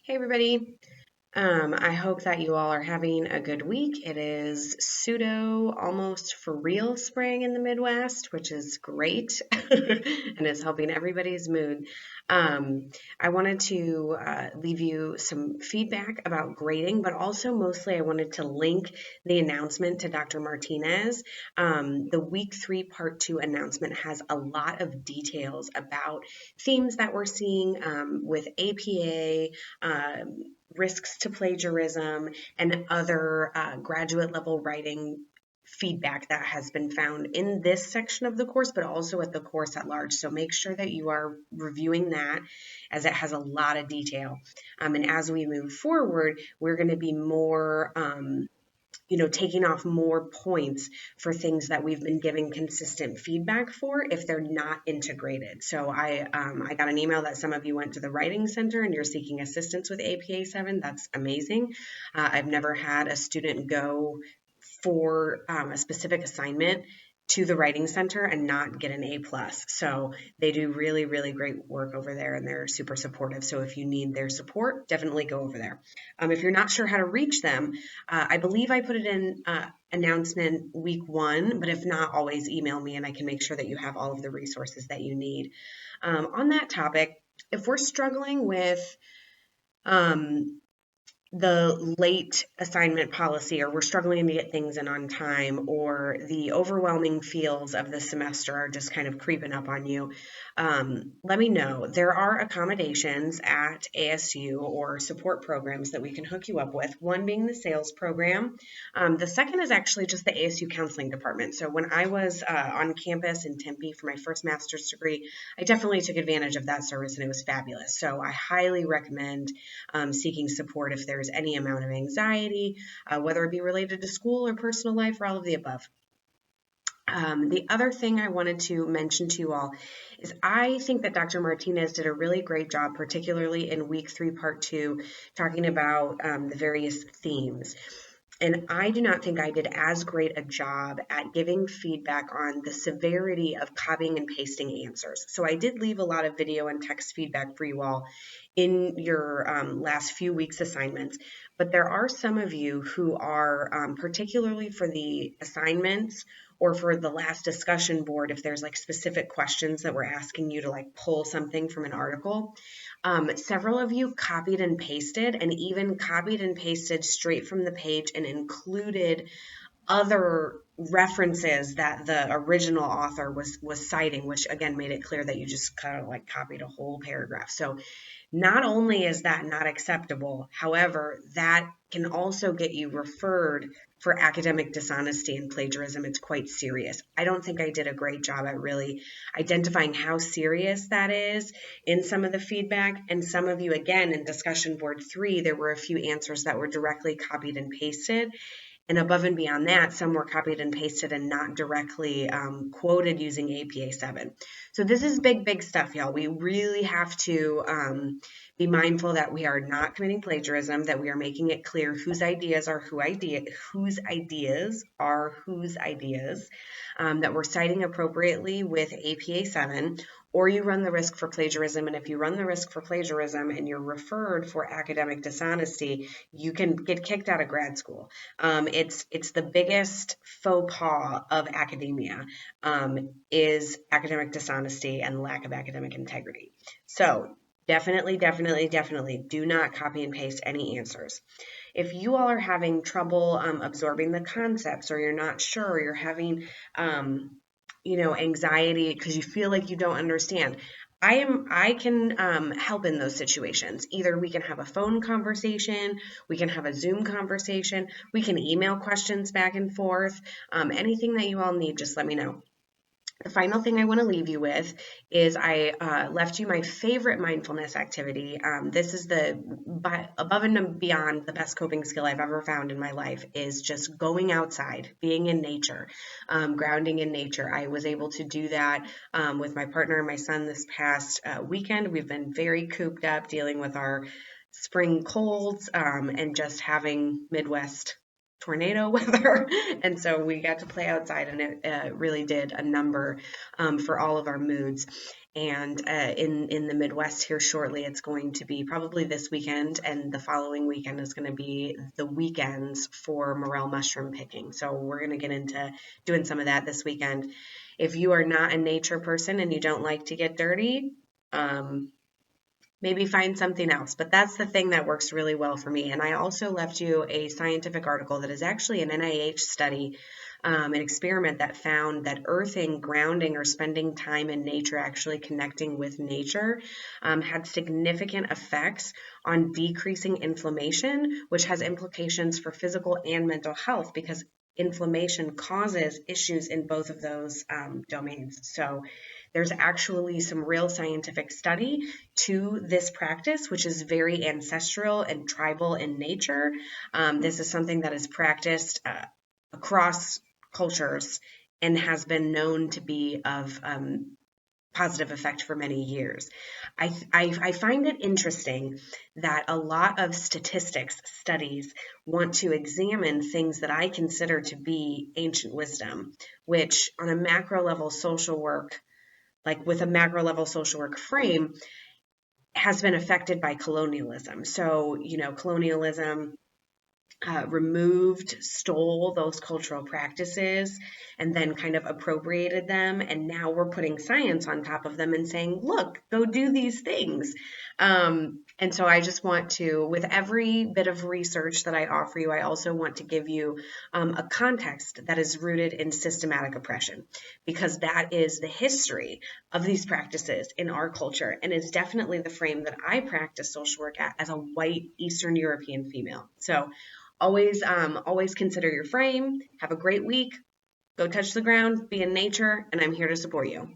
Hey everybody. I hope that you all are having a good week. It is pseudo almost for real spring in the Midwest, which is great and is helping everybody's mood. I wanted to leave you some feedback about grading, but also mostly I wanted to link the announcement to Dr. Martinez. The week 3 part 2 announcement has a lot of details about themes that we're seeing with APA, risks to plagiarism, and other graduate level writing feedback that has been found in this section of the course, but also at the course at large. So make sure that you are reviewing that as it has a lot of detail. And as we move forward, we're going to be more taking off more points for things that we've been giving consistent feedback for if they're not integrated. So I got an email that some of you went to the Writing Center and you're seeking assistance with APA 7. That's amazing. I've never had a student go for a specific assignment to the Writing Center and not get an A plus. So they do really, really great work over there and they're super supportive. So if you need their support, definitely go over there. If you're not sure how to reach them, I believe I put it in announcement week 1, but if not, always email me and I can make sure that you have all of the resources that you need. On that topic, if we're struggling with the late assignment policy, or we're struggling to get things in on time, or the overwhelming feels of the semester are just kind of creeping up on you, let me know. There are accommodations at ASU or support programs that we can hook you up with, one being the sales program. The second is actually just the ASU counseling department. So when I was on campus in Tempe for my first master's degree, I definitely took advantage of that service and it was fabulous. So I highly recommend seeking support if there's any amount of anxiety, whether it be related to school or personal life or all of the above. The other thing I wanted to mention to you all is I think that Dr. Martinez did a really great job, particularly in week 3, part 2, talking about the various themes. And I do not think I did as great a job at giving feedback on the severity of copying and pasting answers. So I did leave a lot of video and text feedback for you all in your last few weeks' assignments. But there are some of you who are, particularly for the assignments or for the last discussion board, if there's like specific questions that we're asking you to like pull something from an article, several of you copied and pasted, and even copied and pasted straight from the page and included other references that the original author was citing, which again made it clear that you just kind of like copied a whole paragraph. So not only is that not acceptable, however, that can also get you referred for academic dishonesty and plagiarism. It's quite serious. I don't think I did a great job at really identifying how serious that is in some of the feedback. And some of you, again, in discussion board 3, there were a few answers that were directly copied and pasted. And above and beyond that, some were copied and pasted and not directly quoted using APA 7. So this is big, big stuff, y'all. We really have to be mindful that we are not committing plagiarism, that we are making it clear whose ideas are whose ideas are whose ideas, that we're citing appropriately with APA 7, or you run the risk for plagiarism. And if you run the risk for plagiarism and you're referred for academic dishonesty, you can get kicked out of grad school. It's the biggest faux pas of academia, is academic dishonesty and lack of academic integrity. So definitely do not copy and paste any answers. If you all are having trouble absorbing the concepts, or you're not sure, or you're having anxiety because you feel like you don't understand, I can help in those situations. Either we can have a phone conversation, we can have a Zoom conversation, we can email questions back and forth. Anything that you all need, just let me know. The final thing I want to leave you with is I left you my favorite mindfulness activity. This is above and beyond the best coping skill I've ever found in my life, is just going outside, being in nature, grounding in nature. I was able to do that with my partner and my son this past weekend. We've been very cooped up dealing with our spring colds and just having Midwest tornado weather. And so we got to play outside, and it really did a number for all of our moods. And in the Midwest here shortly, it's going to be probably this weekend, and the following weekend is going to be the weekends for morel mushroom picking. So we're going to get into doing some of that this weekend. If you are not a nature person and you don't like to get dirty, maybe find something else. But that's the thing that works really well for me. And I also left you a scientific article that is actually an NIH study, an experiment that found that earthing, grounding, or spending time in nature, actually connecting with nature, had significant effects on decreasing inflammation, which has implications for physical and mental health because inflammation causes issues in both of those domains. So there's actually some real scientific study to this practice, which is very ancestral and tribal in nature. This is something that is practiced across cultures and has been known to be of positive effect for many years. I find it interesting that a lot of statistics studies want to examine things that I consider to be ancient wisdom, which on a macro level social work, like with a macro level social work frame, has been affected by colonialism. So, colonialism removed, stole those cultural practices, and then kind of appropriated them. And now we're putting science on top of them and saying, look, go do these things. And so I just want to, with every bit of research that I offer you, I also want to give you a context that is rooted in systematic oppression, because that is the history of these practices in our culture and is definitely the frame that I practice social work at as a white Eastern European female. So always consider your frame. Have a great week. Go touch the ground, be in nature, and I'm here to support you.